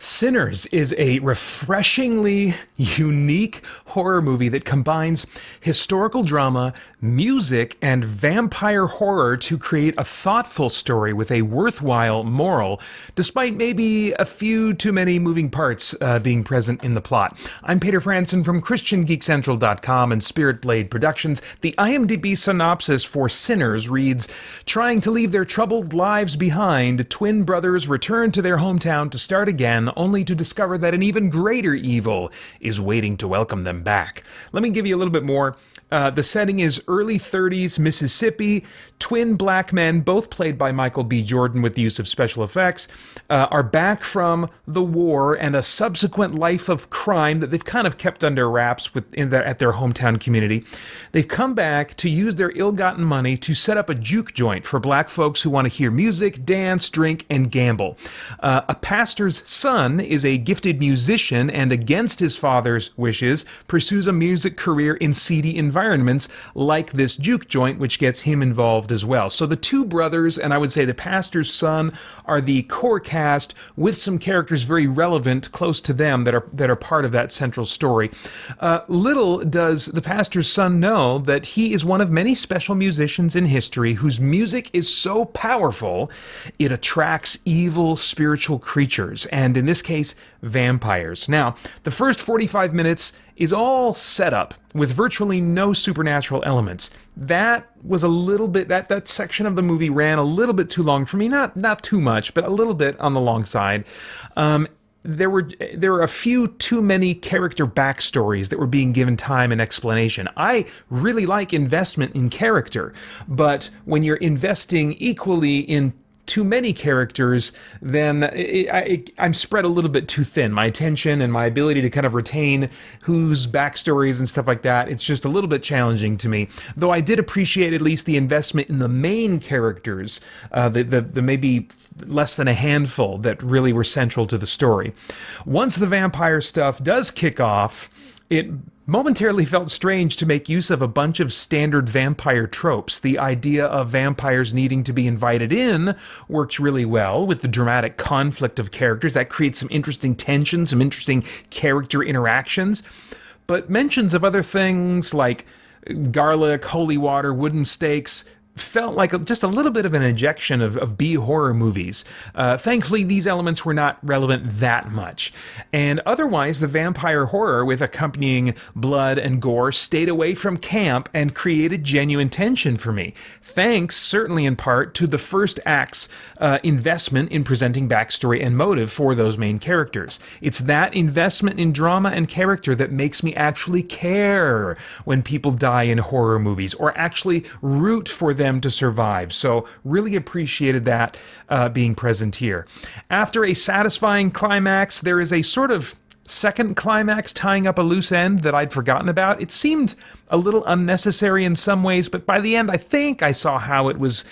Sinners is a refreshingly unique horror movie that combines historical drama, music, and vampire horror to create a thoughtful story with a worthwhile moral, despite maybe a few too many moving parts being present in the plot. I'm Peter Franson from christiangeekcentral.com and Spirit Blade Productions. The IMDb synopsis for Sinners reads, "Trying to leave their troubled lives behind, twin brothers return to their hometown to start again, only to discover that an even greater evil is waiting to welcome them back." Let me give you a little bit more. The setting is early 30s Mississippi. Twin black men, both played by Michael B. Jordan with the use of special effects, are back from the war and a subsequent life of crime that they've kind of kept under wraps at their hometown community. They've come back to use their ill-gotten money to set up a juke joint for black folks who want to hear music, dance, drink, and gamble. A pastor's son is a gifted musician and, against his father's wishes, pursues a music career in seedy environments like this juke joint, which gets him involved as well. So the two brothers, and I would say the pastor's son, are the core cast with some characters very relevant close to them that are part of that central story. Little does the pastor's son know that he is one of many special musicians in history whose music is so powerful it attracts evil spiritual creatures, and in this case, vampires. Now, the first 45 minutes is all set up with virtually no supernatural elements. That was a little bit, that section of the movie ran a little bit too long for me. Not too much, but a little bit on the long side. There were a few too many character backstories that were being given time and explanation. I really like investment in character, but when you're investing equally in too many characters, then I'm spread a little bit too thin. My attention and my ability to kind of retain whose backstories and stuff like that, it's just a little bit challenging to me. Though I did appreciate at least the investment in the main characters, the maybe less than a handful that really were central to the story. Once the vampire stuff does kick off, it momentarily felt strange to make use of a bunch of standard vampire tropes. The idea of vampires needing to be invited in works really well with the dramatic conflict of characters. That creates some interesting tension, some interesting character interactions. But mentions of other things like garlic, holy water, wooden stakes felt like just a little bit of an injection of B-horror movies. Thankfully, these elements were not relevant that much. And otherwise, the vampire horror with accompanying blood and gore stayed away from camp and created genuine tension for me. Thanks, certainly in part, to the first act's investment in presenting backstory and motive for those main characters. It's that investment in drama and character that makes me actually care when people die in horror movies, or actually root for them to survive. So really appreciated that being present here. After a satisfying climax, there is a sort of second climax tying up a loose end that I'd forgotten about. It seemed a little unnecessary in some ways, but by the end I think I saw how it was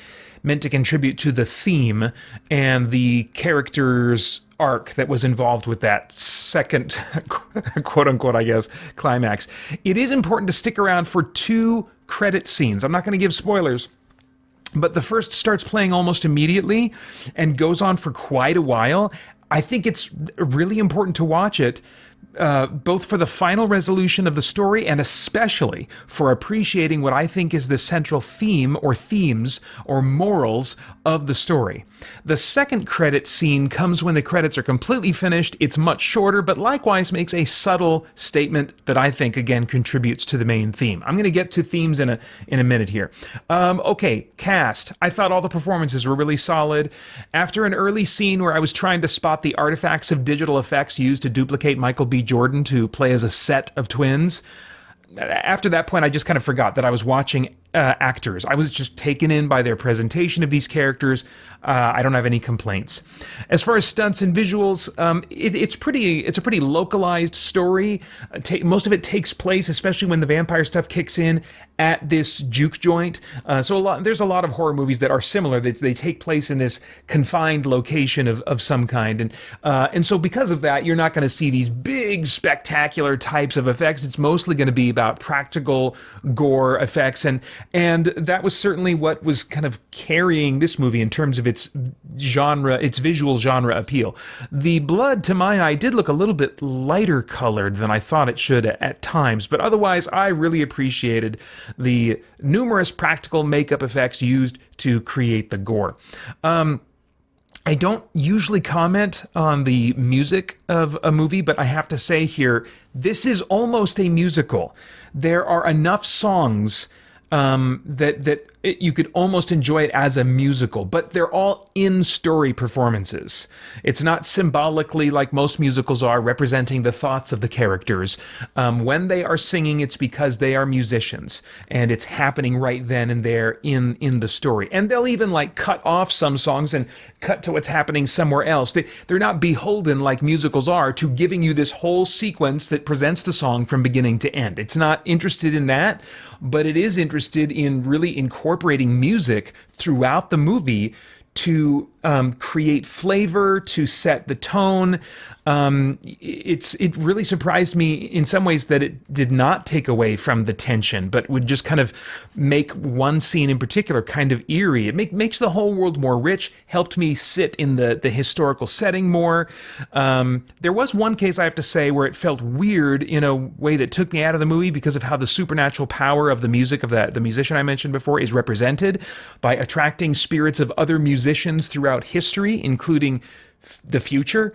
meant to contribute to the theme and the character's arc that was involved with that second, quote-unquote, I guess, climax. It is important to stick around for two credit scenes. I'm not going to give spoilers, but the first starts playing almost immediately and goes on for quite a while. I think it's really important to watch it, both for the final resolution of the story and especially for appreciating what I think is the central theme or themes or morals of the story. The second credit scene comes when the credits are completely finished. It's much shorter, but likewise makes a subtle statement that I think, again, contributes to the main theme. I'm going to get to themes in a minute here. Okay, cast. I thought all the performances were really solid. After an early scene where I was trying to spot the artifacts of digital effects used to duplicate Michael B. Jordan to play as a set of twins, after that point, I just kind of forgot that I was watching actors. I was just taken in by their presentation of these characters. I don't have any complaints. As far as stunts and visuals, it's a pretty localized story. Most of it takes place, especially when the vampire stuff kicks in, at this juke joint. There's a lot of horror movies that are similar. They take place in this confined location of some kind, and so because of that, you're not going to see these big big, spectacular types of effects. It's mostly going to be about practical gore effects, and that was certainly what was kind of carrying this movie in terms of its genre, its visual genre appeal. The blood, to my eye, did look a little bit lighter colored than I thought it should at times, but otherwise, I really appreciated the numerous practical makeup effects used to create the gore. I don't usually comment on the music of a movie, but I have to say here, this is almost a musical. There are enough songs you could almost enjoy it as a musical, but they're all in-story performances. It's not symbolically like most musicals are, representing the thoughts of the characters. When they are singing, it's because they are musicians, and it's happening right then and there in the story. And they'll even like cut off some songs and cut to what's happening somewhere else. They're not beholden like musicals are to giving you this whole sequence that presents the song from beginning to end. It's not interested in that, but it is interested in really incorporating music throughout the movie to create flavor, to set the tone. It really surprised me in some ways that it did not take away from the tension, but would just kind of make one scene in particular kind of eerie. It makes the whole world more rich, helped me sit in the historical setting more. There was one case, I have to say, where it felt weird in a way that took me out of the movie because of how the supernatural power of the music of the musician I mentioned before is represented by attracting spirits of other musicians throughout history, including the future,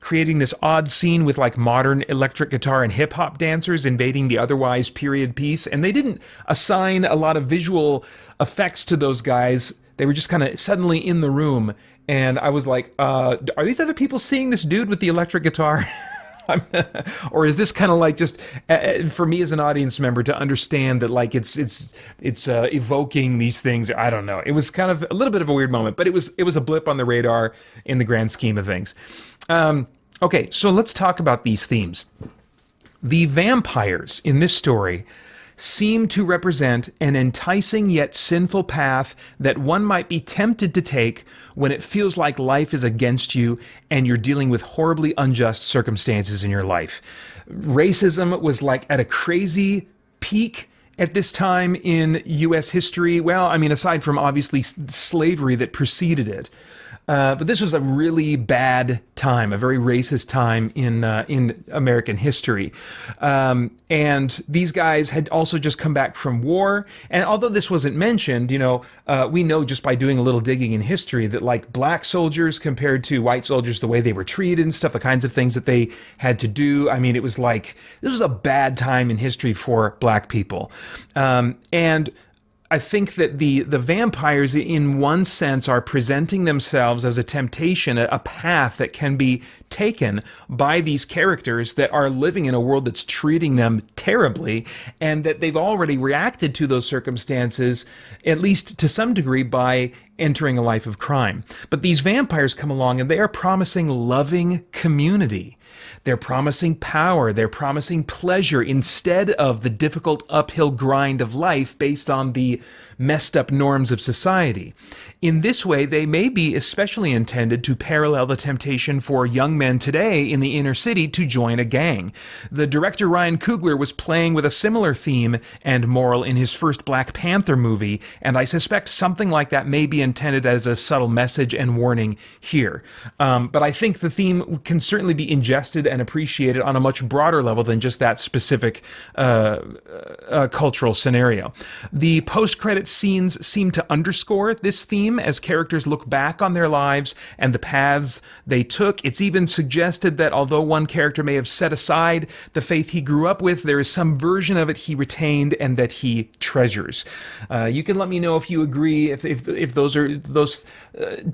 creating this odd scene with like modern electric guitar and hip hop dancers invading the otherwise period piece. And they didn't assign a lot of visual effects to those guys. They were just kind of suddenly in the room. And I was like, are these other people seeing this dude with the electric guitar? Or is this kind of like just for me as an audience member to understand that like it's evoking these things? I don't know. It was kind of a little bit of a weird moment, but it was a blip on the radar in the grand scheme of things. Okay, so let's talk about these themes. The vampires in this story seem to represent an enticing yet sinful path that one might be tempted to take when it feels like life is against you and you're dealing with horribly unjust circumstances in your life. Racism was like at a crazy peak at this time in U.S. history. Well, I mean, aside from obviously slavery that preceded it. But this was a really bad time, a very racist time in American history. And these guys had also just come back from war. And although this wasn't mentioned, we know just by doing a little digging in history that like black soldiers compared to white soldiers, the way they were treated and stuff, the kinds of things that they had to do. I mean, it was like, this was a bad time in history for black people. And I think that the vampires, in one sense, are presenting themselves as a temptation, a path that can be taken by these characters that are living in a world that's treating them terribly, and that they've already reacted to those circumstances, at least to some degree, by entering a life of crime. But these vampires come along and they are promising loving community. They're promising power. They're promising pleasure instead of the difficult uphill grind of life based on the messed up norms of society. In this way, they may be especially intended to parallel the temptation for young men today in the inner city to join a gang. The director Ryan Coogler was playing with a similar theme and moral in his first Black Panther movie, and I suspect something like that may be intended as a subtle message and warning here. But I think the theme can certainly be ingested and appreciated on a much broader level than just that specific cultural scenario. The post-credits scenes seem to underscore this theme as characters look back on their lives and the paths they took. It's even suggested that although one character may have set aside the faith he grew up with, there is some version of it he retained and that he treasures. You can let me know if you agree, if those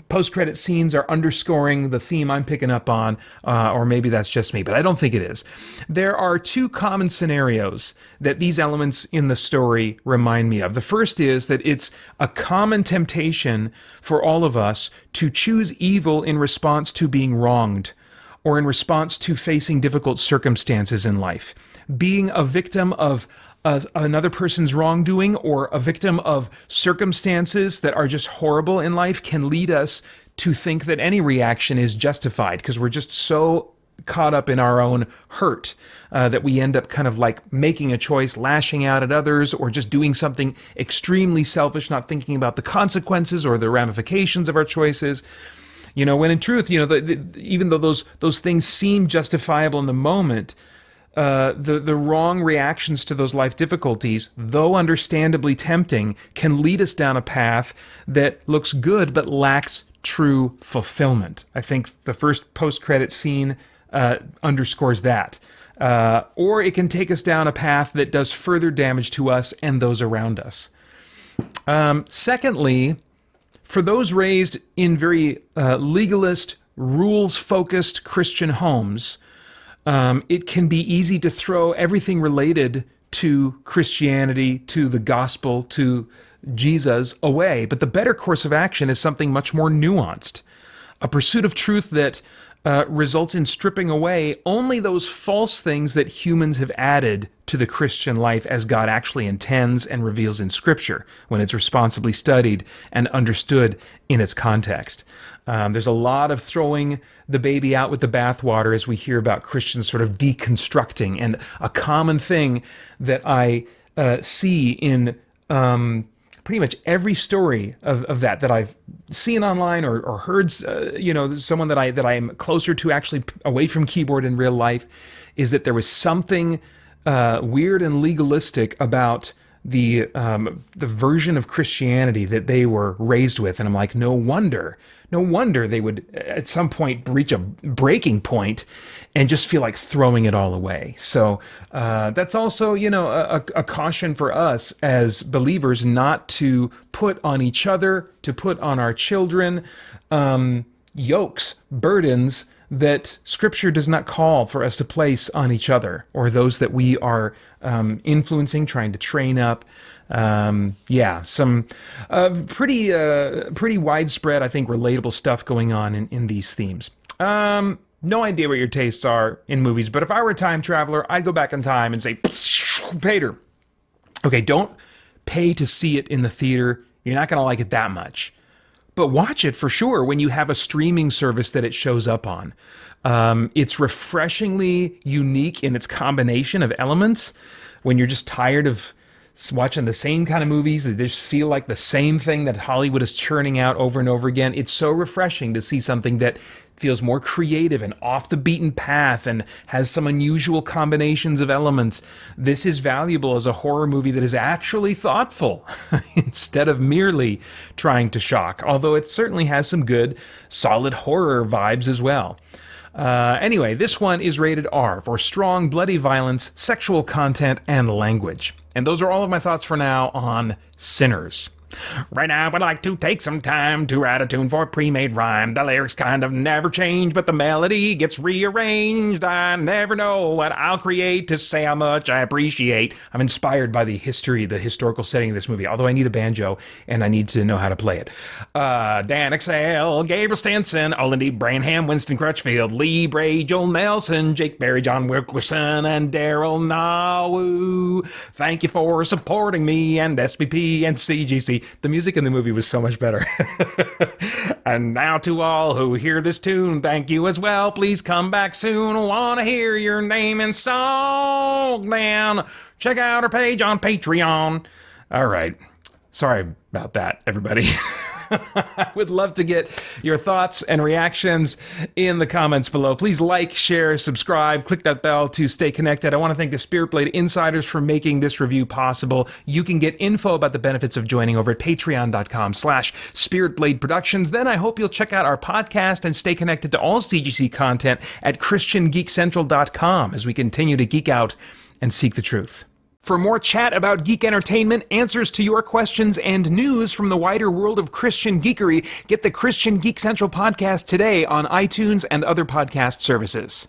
post-credit scenes are underscoring the theme I'm picking up on, or maybe that's just me, but I don't think it is. There are two common scenarios that these elements in the story remind me of. The first is that it's a common temptation for all of us to choose evil in response to being wronged or in response to facing difficult circumstances in life. Being a victim of another person's wrongdoing or a victim of circumstances that are just horrible in life can lead us to think that any reaction is justified because we're just so caught up in our own hurt, that we end up kind of like making a choice, lashing out at others, or just doing something extremely selfish, not thinking about the consequences or the ramifications of our choices. When in truth, even though those things seem justifiable in the moment, the wrong reactions to those life difficulties, though understandably tempting, can lead us down a path that looks good but lacks true fulfillment. I think the first post-credit scene underscores that. Or it can take us down a path that does further damage to us and those around us. Secondly, for those raised in very legalist, rules-focused Christian homes, it can be easy to throw everything related to Christianity, to the gospel, to Jesus away. But the better course of action is something much more nuanced. A pursuit of truth that results in stripping away only those false things that humans have added to the Christian life as God actually intends and reveals in Scripture when it's responsibly studied and understood in its context. There's a lot of throwing the baby out with the bathwater as we hear about Christians sort of deconstructing, and a common thing that I see in pretty much every story of that I've seen online or heard, someone that I am closer to actually away from keyboard in real life, is that there was something weird and legalistic about the version of Christianity that they were raised with. And I'm like, no wonder they would at some point reach a breaking point and just feel like throwing it all away. So that's also, a caution for us as believers not to put on each other, to put on our children, yokes, burdens that Scripture does not call for us to place on each other or those that we are influencing, trying to train up. Some pretty widespread, I think, relatable stuff going on in these themes. No idea what your tastes are in movies, but if I were a time traveler, I'd go back in time and say, Peter, okay, don't pay to see it in the theater. You're not going to like it that much. But watch it for sure when you have a streaming service that it shows up on. It's refreshingly unique in its combination of elements. When you're just tired of watching the same kind of movies that just feel like the same thing that Hollywood is churning out over and over again, it's so refreshing to see something that feels more creative and off the beaten path and has some unusual combinations of elements. This is valuable as a horror movie that is actually thoughtful instead of merely trying to shock, although it certainly has some good, solid horror vibes as well. Anyway, this one is rated R for strong, bloody violence, sexual content, and language. And those are all of my thoughts for now on Sinners. Right now, I'd like to take some time to write a tune for a pre-made rhyme. The lyrics kind of never change, but the melody gets rearranged. I never know what I'll create to say how much I appreciate. I'm inspired by the historical setting of this movie, although I need a banjo, and I need to know how to play it. Dan Excel, Gabriel Stenson, Olin D. Branham, Winston Crutchfield, Lee Bray, Joel Nelson, Jake Berry, John Wilkerson, and Daryl Nawu. Thank you for supporting me, and SPP, and CGC. The music in the movie was so much better. And now to all who hear this tune, thank you as well. Please come back soon. Want to hear your name and song? Then check out our page on Patreon. All right. Sorry about that, everybody. I would love to get your thoughts and reactions in the comments below. Please like, share, subscribe, click that bell to stay connected. I want to thank the Spirit Blade Insiders for making this review possible. You can get info about the benefits of joining over at patreon.com/Spirit Productions. Then I hope you'll check out our podcast and stay connected to all CGC content at christiangeekcentral.com as we continue to geek out and seek the truth. For more chat about geek entertainment, answers to your questions, and news from the wider world of Christian geekery, get the Christian Geek Central podcast today on iTunes and other podcast services.